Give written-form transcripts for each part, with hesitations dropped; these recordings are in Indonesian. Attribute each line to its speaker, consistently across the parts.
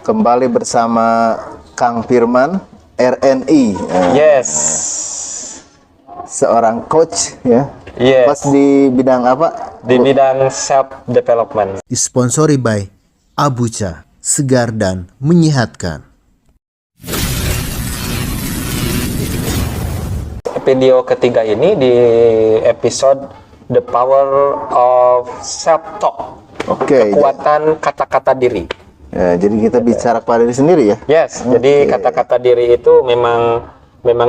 Speaker 1: Kembali bersama Kang Firman, RNI.
Speaker 2: Yes.
Speaker 1: Seorang coach ya.
Speaker 2: Yes.
Speaker 1: Pas di bidang apa?
Speaker 2: Di bidang self development.
Speaker 3: Disponsori by Abuca, segar dan menyehatkan.
Speaker 2: Video ketiga ini di episode The Power of Self Talk.
Speaker 1: Oke.
Speaker 2: Kekuatan kata-kata diri.
Speaker 1: Ya, jadi kita bicara kepada diri sendiri ya.
Speaker 2: Yes. Jadi kata-kata diri itu memang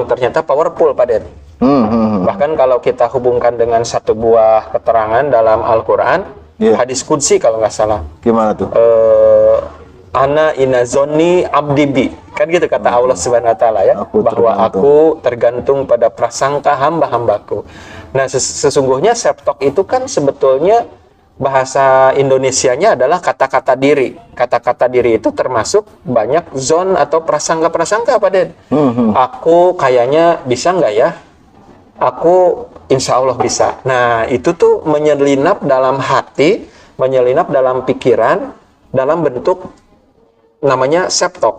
Speaker 2: ternyata powerful, Pak Den. Bahkan kalau kita hubungkan dengan satu buah keterangan dalam Al-Quran, hadis qudsi kalau nggak salah.
Speaker 1: Gimana tuh?
Speaker 2: Ana inazoni abdibi, kan gitu kata Allah Subhanahu Wa Taala ya, bahwa aku tergantung pada prasangka hamba-hambaku. Nah, sesungguhnya self talk itu kan sebetulnya bahasa Indonesianya adalah kata-kata diri. Kata-kata diri itu termasuk banyak zon atau prasangka-prasangka, Pak Den. Aku kayaknya bisa nggak ya? Aku insya Allah bisa. Nah, itu tuh menyelinap dalam hati, menyelinap dalam pikiran, dalam bentuk namanya self talk.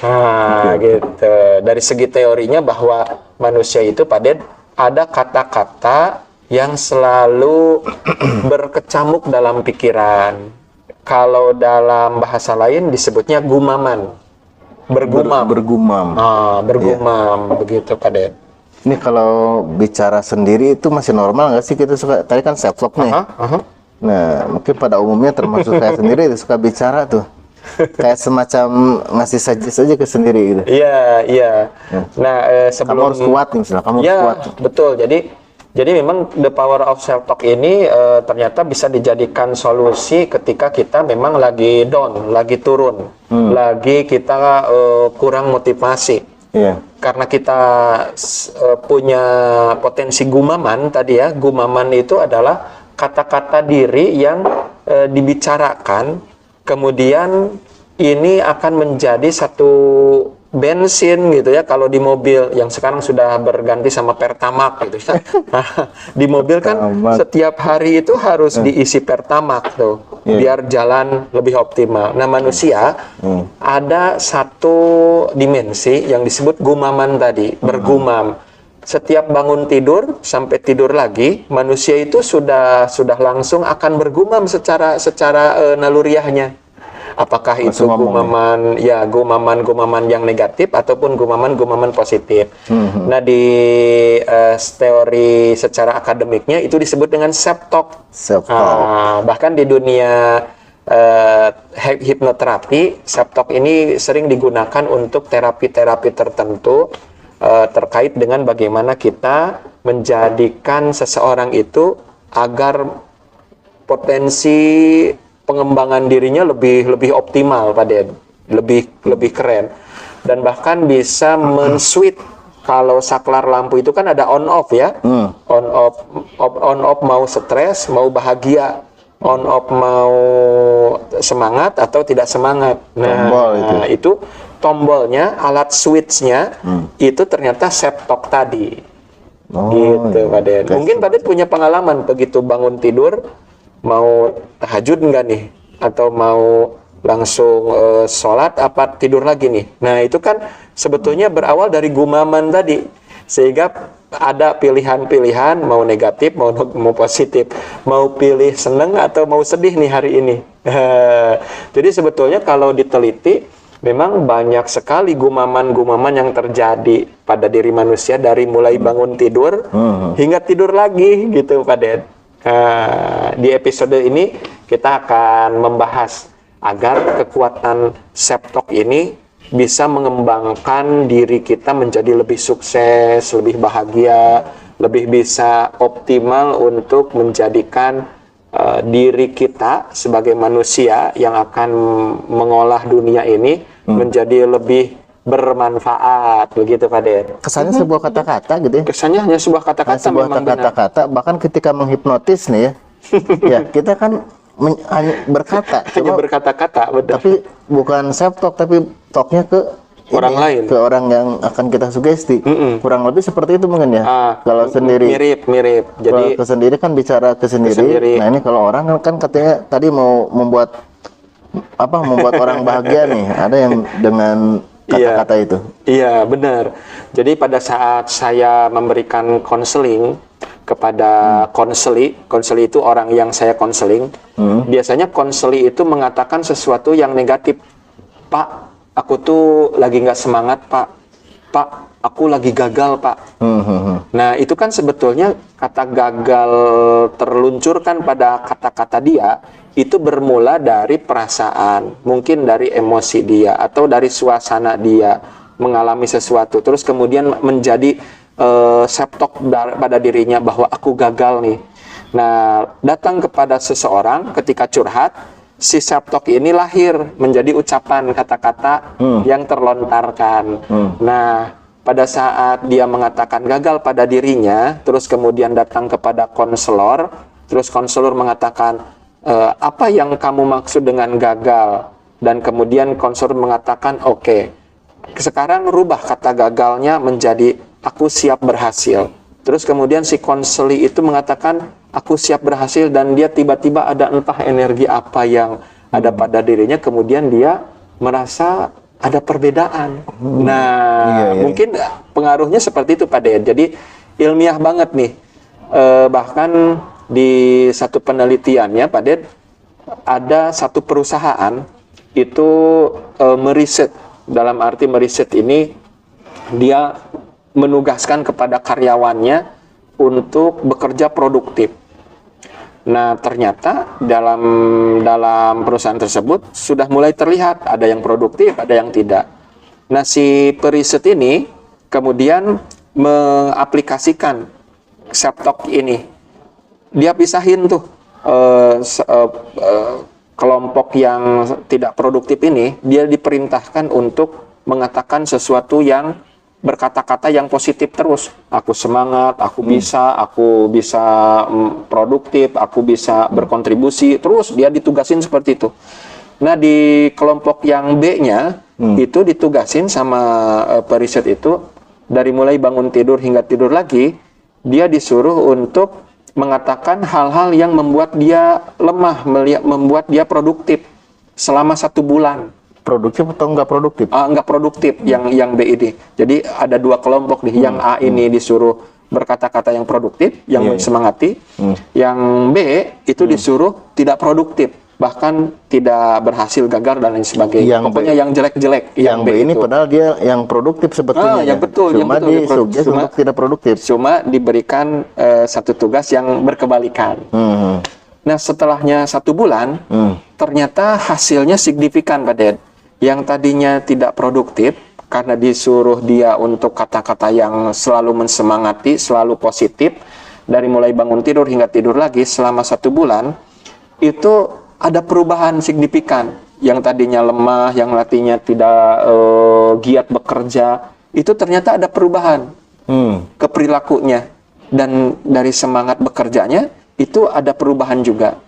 Speaker 2: Nah, gitu. Dari segi teorinya bahwa manusia itu, Pak Den, ada kata-kata yang selalu berkecamuk dalam pikiran. Kalau dalam bahasa lain disebutnya gumaman. Bergumam. Bergumam, begitu, Pak Den.
Speaker 1: Ini kalau bicara sendiri itu masih normal nggak sih? Kita suka, tadi kan self talk nih. Nah, mungkin pada umumnya termasuk saya sendiri itu suka bicara tuh. Kayak semacam ngasih saja ke sendiri gitu.
Speaker 2: Iya. Nah, sebelum
Speaker 1: kamu harus kuat misalnya, kamu harus kuat.
Speaker 2: Betul. Jadi memang the power of self talk ini ternyata bisa dijadikan solusi ketika kita memang lagi down, lagi turun, lagi kita kurang motivasi. Karena kita punya potensi gumaman tadi ya. Gumaman itu adalah kata-kata diri yang dibicarakan. Kemudian ini akan menjadi satu bensin gitu ya, kalau di mobil yang sekarang sudah berganti sama Pertamax gitu ya. Nah, di mobil kan setiap hari itu harus diisi Pertamax tuh, biar jalan lebih optimal. Nah, manusia ada satu dimensi yang disebut gumaman tadi, bergumam. Setiap bangun tidur sampai tidur lagi, manusia itu sudah langsung akan bergumam secara naluriahnya. Apakah itu gumaman yang negatif ataupun gumaman positif. Nah, di teori secara akademiknya itu disebut dengan self talk. Bahkan di dunia hipnoterapi, self talk ini sering digunakan untuk terapi-terapi tertentu terkait dengan bagaimana kita menjadikan seseorang itu agar potensi pengembangan dirinya lebih optimal, Pak Den, lebih keren, dan bahkan bisa men-switch. Kalau saklar lampu itu kan ada on off ya, on off mau stres, mau bahagia, on off mau semangat atau tidak semangat. Nah, itu tombolnya, alat switchnya itu ternyata self talk tadi. Gitu, Pak Den. Mungkin Pak Den punya pengalaman begitu bangun tidur, mau tahajud enggak nih? Atau mau langsung sholat apa tidur lagi nih? Nah, itu kan sebetulnya berawal dari gumaman tadi. Sehingga ada pilihan-pilihan, mau negatif, mau positif. Mau pilih seneng atau mau sedih nih hari ini. Jadi sebetulnya kalau diteliti, memang banyak sekali gumaman-gumaman yang terjadi pada diri manusia dari mulai bangun tidur hingga tidur lagi gitu, Pak Den. Di episode ini kita akan membahas agar kekuatan self talk ini bisa mengembangkan diri kita menjadi lebih sukses, lebih bahagia, lebih bisa optimal untuk menjadikan diri kita sebagai manusia yang akan mengolah dunia ini menjadi lebih bermanfaat, begitu, Pak Den.
Speaker 1: Kesannya sebuah kata-kata gitu ya.
Speaker 2: Kesannya hanya sebuah kata-kata,
Speaker 1: bahkan ketika menghipnotis nih ya. Ya, kita kan hanya berkata,
Speaker 2: hanya berkata-kata, betul.
Speaker 1: Tapi bukan self talk, tapi talknya ke
Speaker 2: orang lain,
Speaker 1: ke orang yang akan kita sugesti. Kurang lebih seperti itu mungkin ya. Kalau sendiri
Speaker 2: mirip. Jadi
Speaker 1: ke sendiri kan bicara ke sendiri. Nah, ini kalau orang kan katanya tadi mau membuat membuat orang bahagia nih. Ada yang dengan kata-kata itu.
Speaker 2: Iya, benar. Jadi pada saat saya memberikan konseling kepada konseli itu orang yang saya konseling, biasanya konseli itu mengatakan sesuatu yang negatif. Pak, aku tuh lagi nggak semangat, Pak. Pak, aku lagi gagal, Pak. Nah, itu kan sebetulnya kata gagal terluncurkan pada kata-kata dia, itu bermula dari perasaan, mungkin dari emosi dia, atau dari suasana dia mengalami sesuatu. Terus kemudian menjadi self-talk pada dirinya bahwa aku gagal nih. Nah, datang kepada seseorang ketika curhat, si self-talk ini lahir menjadi ucapan kata-kata yang terlontarkan. Nah, pada saat dia mengatakan gagal pada dirinya, terus kemudian datang kepada konselor, terus konselor mengatakan, apa yang kamu maksud dengan gagal? Dan kemudian konselor mengatakan, oke, sekarang rubah kata gagalnya menjadi aku siap berhasil. Terus kemudian si konseli itu mengatakan, aku siap berhasil, dan dia tiba-tiba ada entah energi apa yang ada pada dirinya, kemudian dia merasa ada perbedaan. Nah, mungkin pengaruhnya seperti itu Pak Ded. Jadi ilmiah banget nih. Bahkan di satu penelitiannya Pak Ded, ada satu perusahaan itu meriset. Dalam arti meriset ini, dia menugaskan kepada karyawannya untuk bekerja produktif. Nah, ternyata dalam perusahaan tersebut sudah mulai terlihat ada yang produktif, ada yang tidak. Nah, si periset ini kemudian mengaplikasikan self-talk ini. Dia pisahin tuh kelompok yang tidak produktif ini, dia diperintahkan untuk mengatakan sesuatu yang berkata-kata yang positif terus. Aku semangat, aku bisa produktif, aku bisa berkontribusi. Terus dia ditugasin seperti itu. Nah, di kelompok yang B-nya itu ditugasin sama periset itu, dari mulai bangun tidur hingga tidur lagi, dia disuruh untuk mengatakan hal-hal yang membuat dia lemah, membuat dia produktif selama 1 bulan.
Speaker 1: Produktif atau enggak produktif?
Speaker 2: Enggak produktif yang B ini. Jadi ada 2 kelompok nih. Yang A ini disuruh berkata-kata yang produktif, yang mensemangati. Yang B itu disuruh tidak produktif, bahkan tidak berhasil, gagal dan lain sebagainya. Pokoknya yang jelek-jelek.
Speaker 1: Yang B ini padahal dia yang produktif sebetulnya.
Speaker 2: Yang betul,
Speaker 1: cuma disugesti untuk tidak produktif.
Speaker 2: Cuma diberikan satu tugas yang berkebalikan. Nah, setelahnya 1 bulan, ternyata hasilnya signifikan Pak Ded. Yang tadinya tidak produktif, karena disuruh dia untuk kata-kata yang selalu mensemangati, selalu positif, dari mulai bangun tidur hingga tidur lagi selama 1 bulan, itu ada perubahan signifikan. Yang tadinya lemah, yang latihnya tidak giat bekerja, itu ternyata ada perubahan ke perilakunya. Dan dari semangat bekerjanya, itu ada perubahan juga.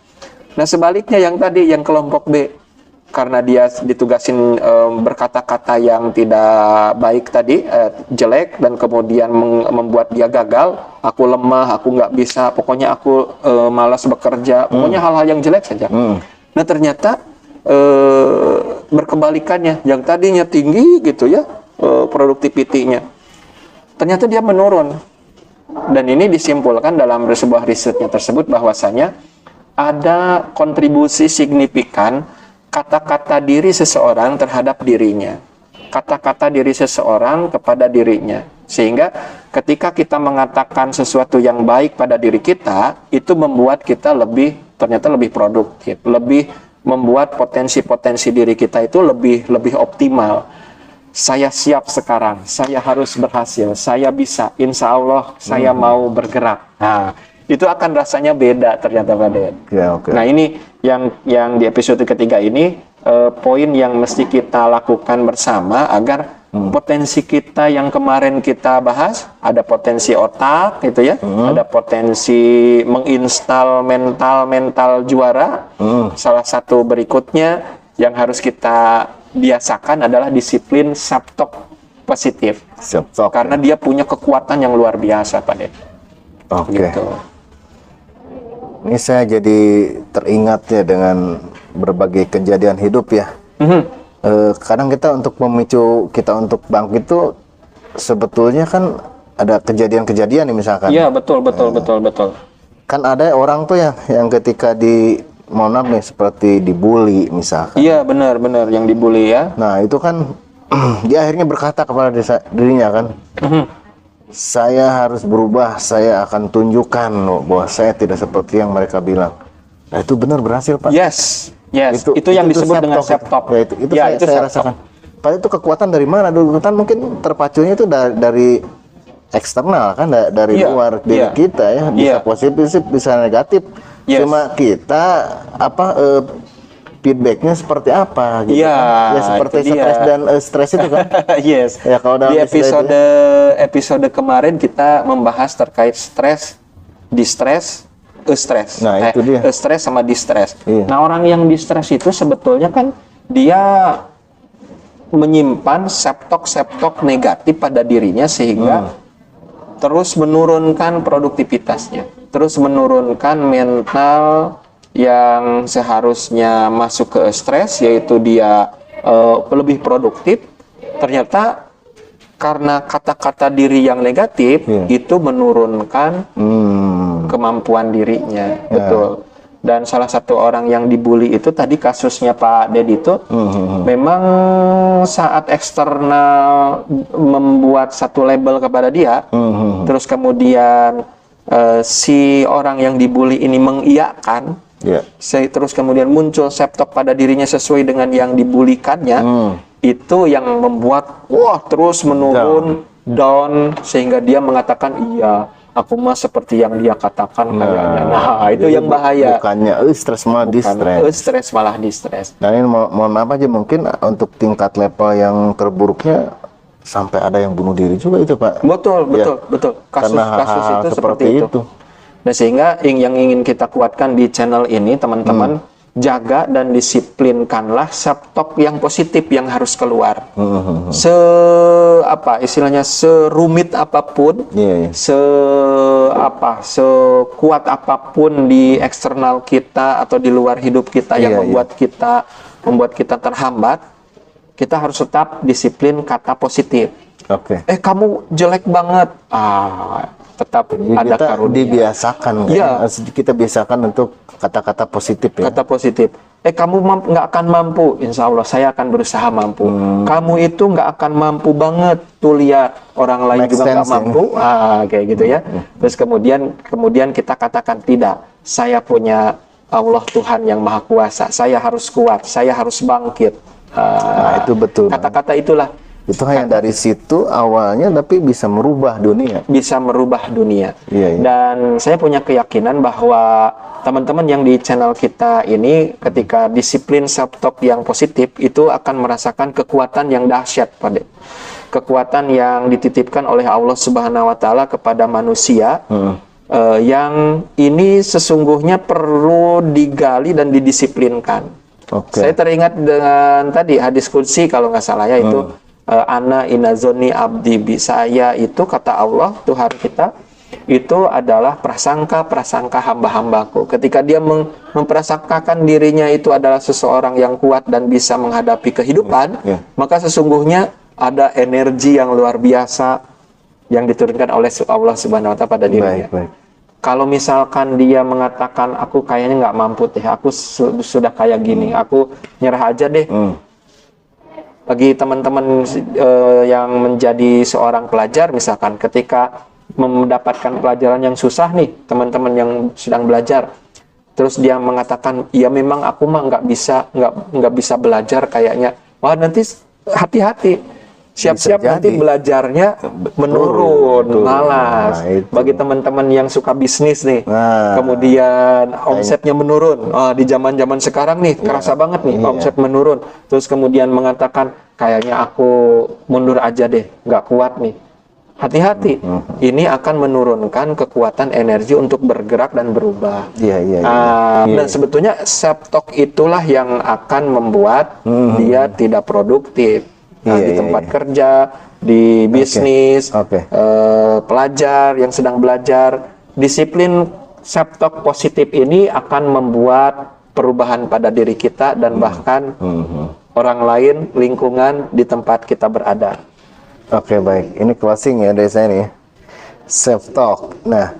Speaker 2: Nah, sebaliknya yang tadi, yang kelompok B, karena dia ditugasin berkata-kata yang tidak baik tadi, jelek, dan kemudian membuat dia gagal, aku lemah, aku nggak bisa, pokoknya aku malas bekerja, pokoknya hal-hal yang jelek saja. Nah, ternyata berkebalikannya, yang tadinya tinggi gitu ya, produktivitinya, ternyata dia menurun. Dan ini disimpulkan dalam sebuah risetnya tersebut bahwasanya ada kontribusi signifikan kata-kata diri seseorang terhadap dirinya, kata-kata diri seseorang kepada dirinya, sehingga ketika kita mengatakan sesuatu yang baik pada diri kita, itu membuat kita ternyata lebih produktif, lebih membuat potensi-potensi diri kita itu lebih optimal. Saya siap sekarang, saya harus berhasil, saya bisa, insya Allah saya mau bergerak. Nah, itu akan rasanya beda ternyata Pak Ded. Nah, ini yang di episode ketiga ini poin yang mesti kita lakukan bersama agar potensi kita yang kemarin kita bahas, ada potensi otak gitu ya, ada potensi menginstal mental juara. Salah satu berikutnya yang harus kita biasakan adalah disiplin self-talk positif. Karena dia punya kekuatan yang luar biasa Pak Ded.
Speaker 1: Gitu. Ini saya jadi teringat ya dengan berbagai kejadian hidup ya. Kadang kita untuk memicu kita untuk bangkit itu sebetulnya kan ada kejadian-kejadian nih misalkan.
Speaker 2: Iya, betul.
Speaker 1: Kan ada orang tuh yang ketika mohon maaf nih seperti dibully misalkan.
Speaker 2: Iya, benar yang dibully ya.
Speaker 1: Nah, itu kan dia akhirnya berkata kepada dirinya kan, saya harus berubah, saya akan tunjukkan bahwa saya tidak seperti yang mereka bilang. Nah, itu benar berhasil, Pak.
Speaker 2: Yes. Itu yang disebut dengan self-talk.
Speaker 1: Ya, itu saya rasakan. Padahal itu kekuatan dari mana? Kekuatan mungkin terpacunya itu dari eksternal kan, dari luar diri kita ya. Bisa positif, bisa negatif. Cuma kita feedbacknya seperti apa gitu kan? Ya seperti stres dan stres itu kan.
Speaker 2: Yes.
Speaker 1: Ya kalau dalam
Speaker 2: di episode kemarin kita membahas terkait stres, distress, stres.
Speaker 1: Nah, itu dia.
Speaker 2: Stres sama distress.
Speaker 1: Iya.
Speaker 2: Nah, orang yang distress itu sebetulnya kan dia menyimpan septok negatif pada dirinya sehingga terus menurunkan produktivitasnya, terus menurunkan mental yang seharusnya masuk ke stres, yaitu dia lebih produktif. Ternyata karena kata-kata diri yang negatif itu menurunkan kemampuan dirinya. Betul. Dan salah satu orang yang dibully itu tadi kasusnya Pak Ded itu memang saat eksternal membuat satu label kepada dia, terus kemudian si orang yang dibully ini mengiyakan, terus kemudian muncul septok pada dirinya sesuai dengan yang dibulikannya, itu yang membuat terus menurun down sehingga dia mengatakan iya, aku mah seperti yang dia katakan kayaknya. Nah, itu yang bahaya.
Speaker 1: Bukannya stres malah distres.
Speaker 2: Stres malah distres.
Speaker 1: Dan ini mohon maaf aja mungkin untuk tingkat level yang terburuknya sampai ada yang bunuh diri juga itu, Pak.
Speaker 2: Betul. Kasus itu seperti itu. Nah, sehingga yang ingin kita kuatkan di channel ini, teman-teman, jaga dan disiplinkanlah self-talk yang positif yang harus keluar. Serumit apapun, sekuat apapun di eksternal kita atau di luar hidup kita yang membuat kita terhambat, kita harus tetap disiplin kata positif. Kamu jelek banget. Tetap ada karunia.
Speaker 1: Dibiasakan, kita biasakan untuk kata-kata positif ya.
Speaker 2: Kata positif. Kamu nggak akan mampu. Insya Allah saya akan berusaha mampu. Kamu itu nggak akan mampu banget. Tuh lihat orang lain juga nggak mampu. Kayak gitu ya. Terus kemudian kita katakan tidak. Saya punya Allah Tuhan yang Maha Kuasa. Saya harus kuat. Saya harus bangkit.
Speaker 1: Itu betul.
Speaker 2: Kata-kata itulah.
Speaker 1: Itu hanya dari situ awalnya, tapi bisa merubah dunia.
Speaker 2: Bisa merubah dunia. Dan saya punya keyakinan bahwa teman-teman yang di channel kita ini ketika disiplin self-talk yang positif itu akan merasakan kekuatan yang dahsyat, Pak. Kekuatan yang dititipkan oleh Allah Subhanahu wa taala kepada manusia. Yang ini sesungguhnya perlu digali dan didisiplinkan. Saya teringat dengan tadi hadis qudsi kalau nggak salah ya, itu ana inazoni abdi bi, saya itu kata Allah Tuhan kita itu adalah prasangka hamba-hambaku. Ketika dia memprasangkakan dirinya itu adalah seseorang yang kuat dan bisa menghadapi kehidupan, maka sesungguhnya ada energi yang luar biasa yang diturunkan oleh Allah Subhanahu wa taala pada dirinya. Kalau misalkan dia mengatakan aku kayaknya nggak mampu deh, aku sudah kayak gini, aku nyerah aja deh. Bagi teman-teman yang menjadi seorang pelajar misalkan, ketika mendapatkan pelajaran yang susah nih, teman-teman yang sedang belajar, terus dia mengatakan ya memang aku mah nggak bisa belajar kayaknya, nanti hati-hati, siap-siap nanti belajarnya menurun, malas. Bagi teman-teman yang suka bisnis nih, kemudian omsetnya menurun, di zaman sekarang nih kerasa banget nih omset menurun, terus kemudian mengatakan kayaknya aku mundur aja deh, nggak kuat nih. Hati-hati, ini akan menurunkan kekuatan energi untuk bergerak dan berubah. Dan sebetulnya self-talk itulah yang akan membuat dia tidak produktif. Di tempat kerja, di bisnis, pelajar yang sedang belajar, disiplin self-talk positif ini akan membuat perubahan pada diri kita dan bahkan orang lain, lingkungan di tempat kita berada.
Speaker 1: Oke, baik. Ini closing ya dari saya nih. Self talk. Nah,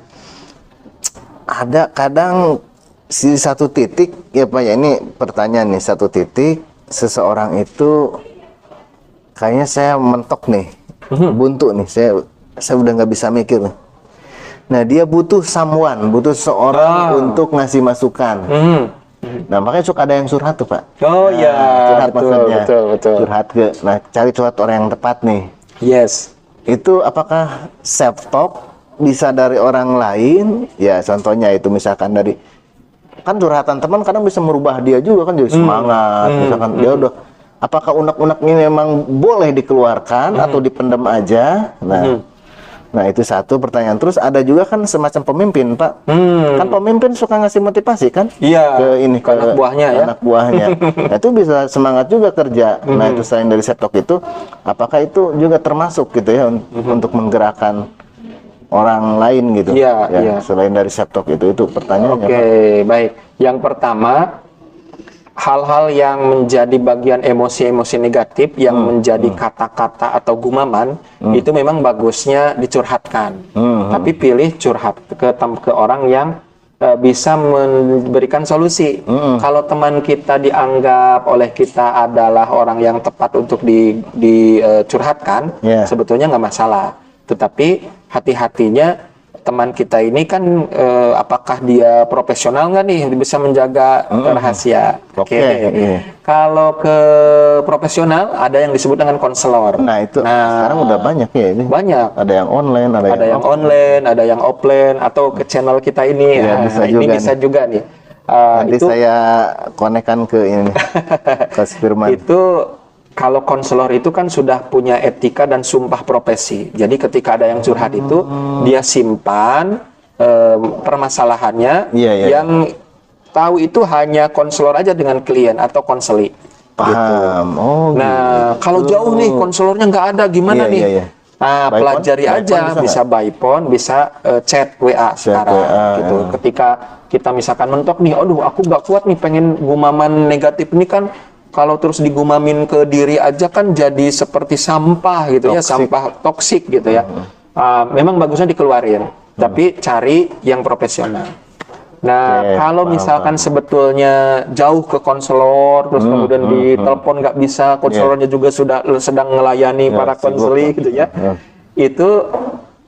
Speaker 1: ada kadang di satu titik ya Pak ya, ini pertanyaan nih, satu titik seseorang itu kayaknya saya mentok nih, buntu nih, saya udah nggak bisa mikir nih. Nah, dia butuh someone, butuh seorang untuk ngasih masukan. Nah, makanya suka ada yang curhat tuh Pak.
Speaker 2: Oh
Speaker 1: nah,
Speaker 2: ya,
Speaker 1: curhat
Speaker 2: betul,
Speaker 1: maksudnya.
Speaker 2: betul.
Speaker 1: Curhat ke, nah cari curhat orang yang tepat nih.
Speaker 2: Yes.
Speaker 1: Itu apakah self talk bisa dari orang lain? Ya, contohnya itu misalkan dari, kan curhatan teman kadang bisa merubah dia juga kan, jadi semangat. Misalkan dia udah, apakah unek-unek ini memang boleh dikeluarkan atau dipendam aja? Nah, itu satu pertanyaan. Terus ada juga kan semacam pemimpin, Pak. Kan pemimpin suka ngasih motivasi kan?
Speaker 2: Iya.
Speaker 1: Ke
Speaker 2: anak buahnya ya.
Speaker 1: Anak buahnya. Nah, itu bisa semangat juga kerja. Nah, itu selain dari self talk itu, apakah itu juga termasuk gitu ya untuk menggerakkan orang lain gitu?
Speaker 2: Iya,
Speaker 1: ya,
Speaker 2: iya.
Speaker 1: Selain dari self talk itu pertanyaannya.
Speaker 2: Oke, baik. Yang pertama, hal-hal yang menjadi bagian emosi-emosi negatif yang menjadi kata-kata atau gumaman itu memang bagusnya dicurhatkan. Tapi pilih curhat ke orang yang bisa memberikan solusi. Kalau teman kita dianggap oleh kita adalah orang yang tepat untuk dicurhatkan, sebetulnya nggak masalah. Tetapi hati-hatinya teman kita ini kan apakah dia profesional nggak nih, bisa menjaga rahasia. Oke. Kalau ke profesional ada yang disebut dengan konselor.
Speaker 1: Nah, itu sekarang udah banyak ya ini.
Speaker 2: Banyak.
Speaker 1: Ada yang online,
Speaker 2: ada yang online, ada yang offline, atau ke channel kita ini.
Speaker 1: Ya, bisa
Speaker 2: ini
Speaker 1: juga
Speaker 2: bisa
Speaker 1: nih.
Speaker 2: juga nih.
Speaker 1: Nanti
Speaker 2: itu
Speaker 1: saya konekkan ke ini, ke Firman.
Speaker 2: itu kalau konselor itu kan sudah punya etika dan sumpah profesi. Jadi ketika ada yang curhat itu, dia simpan permasalahannya. Yang tahu itu hanya konselor aja dengan klien atau konseli.
Speaker 1: Paham.
Speaker 2: Gitu. Nah, kalau jauh nih konselornya nggak ada, gimana nih? Nah, pelajari aja, bisa by phone, bisa chat WA sekarang. Gitu. Ketika kita misalkan mentok nih, aduh aku nggak kuat nih, pengen gumaman negatif ini kan. Kalau terus digumamin ke diri aja kan jadi seperti sampah gitu ya, sampah toksik gitu ya. Memang bagusnya dikeluarin, tapi cari yang profesional. Nah, kalau misalkan sebetulnya jauh ke konselor, terus kemudian ditelepon nggak bisa, konselornya juga sudah sedang melayani para konseli gitu ya. Itu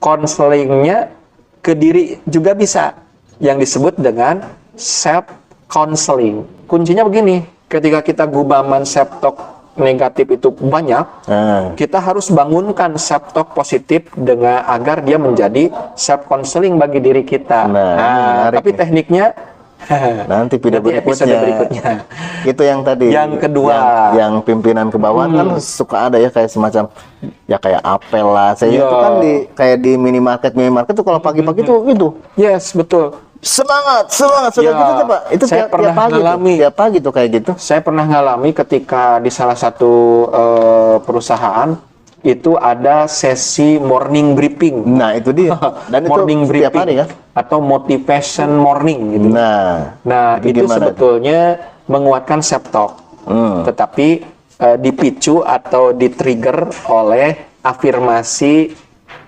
Speaker 2: konselingnya ke diri juga bisa, yang disebut dengan self counseling. Kuncinya begini. Ketika kita gumaman self talk negatif itu banyak, kita harus bangunkan self talk positif dengan agar dia menjadi self counseling bagi diri kita. Tapi tekniknya
Speaker 1: nanti episode berikutnya. Itu yang tadi.
Speaker 2: Yang kedua,
Speaker 1: yang pimpinan ke bawah kan suka ada ya kayak semacam ya kayak apel lah. Saya itu kan kayak di minimarket tuh kalau pagi-pagi tuh gitu.
Speaker 2: Yes, betul.
Speaker 1: Semangat sudah gitu tuh Pak. Itu
Speaker 2: saya pernah ngalami.
Speaker 1: Tiap pagi tuh kayak gitu.
Speaker 2: Saya pernah ngalami ketika di salah satu perusahaan itu ada sesi morning briefing.
Speaker 1: Nah, itu dia. Dan
Speaker 2: morning
Speaker 1: itu
Speaker 2: briefing
Speaker 1: tiap hari kan?
Speaker 2: Atau motivation morning gitu. Nah itu sebetulnya menguatkan self talk. Tetapi dipicu atau di-trigger oleh afirmasi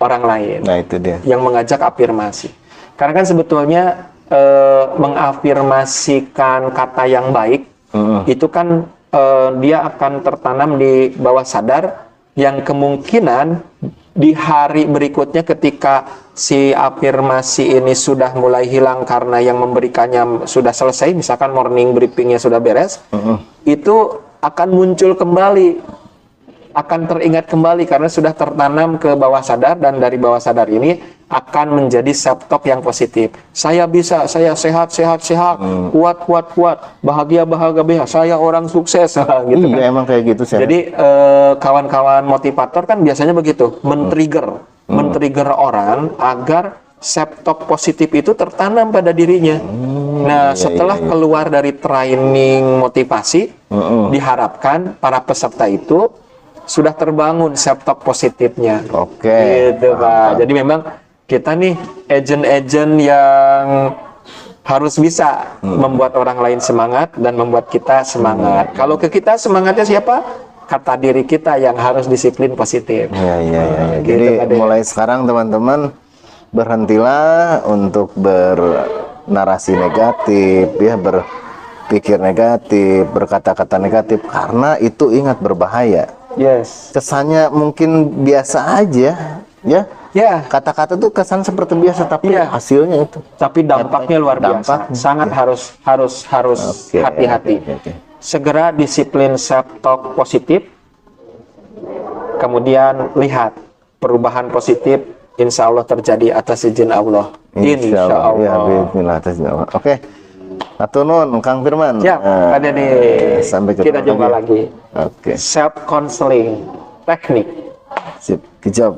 Speaker 2: orang lain.
Speaker 1: Nah, itu dia.
Speaker 2: Yang mengajak afirmasi. Karena kan sebetulnya mengafirmasikan kata yang baik itu kan dia akan tertanam di bawah sadar, yang kemungkinan di hari berikutnya ketika si afirmasi ini sudah mulai hilang karena yang memberikannya sudah selesai, misalkan morning briefingnya sudah beres, itu akan muncul kembali, akan teringat kembali karena sudah tertanam ke bawah sadar, dan dari bawah sadar ini akan menjadi self talk yang positif. Saya bisa, saya sehat, kuat, bahagia, saya orang sukses, gitu kan.
Speaker 1: Emang kayak gitu sih.
Speaker 2: Jadi kawan-kawan motivator kan biasanya begitu, men-trigger orang agar self talk positif itu tertanam pada dirinya. Nah, setelah keluar dari training motivasi, diharapkan para peserta itu sudah terbangun self talk positifnya. Gitu Pak. Jadi memang kita nih agent-agent yang harus bisa membuat orang lain semangat dan membuat kita semangat. Kalau ke kita semangatnya siapa? Kata diri kita yang harus disiplin positif.
Speaker 1: Ya.
Speaker 2: Gitu,
Speaker 1: Jadi
Speaker 2: Pak De.
Speaker 1: mulai sekarang teman-teman berhentilah untuk bernarasi negatif, ya, berpikir negatif, berkata-kata negatif, karena itu ingat berbahaya.
Speaker 2: Yes.
Speaker 1: Kesannya mungkin biasa aja, ya.
Speaker 2: Ya.
Speaker 1: Kata-kata tuh kesan seperti biasa, tapi
Speaker 2: Iya.
Speaker 1: hasilnya itu.
Speaker 2: Tapi dampaknya luar biasa.
Speaker 1: Dampaknya,
Speaker 2: Sangat harus
Speaker 1: Oke,
Speaker 2: hati-hati.
Speaker 1: oke.
Speaker 2: Segera disiplin self-talk positif. Kemudian lihat perubahan positif, insya Allah terjadi atas izin Allah. Insya Allah.
Speaker 1: Ya, bismillah atas izin Allah. Oke. Atur nuhun, Kang Firman.
Speaker 2: Ya, ada di
Speaker 1: sampai ketemu
Speaker 2: kita jumpa lagi.
Speaker 1: Oke.
Speaker 2: Self counseling teknik.
Speaker 1: Sip, good job.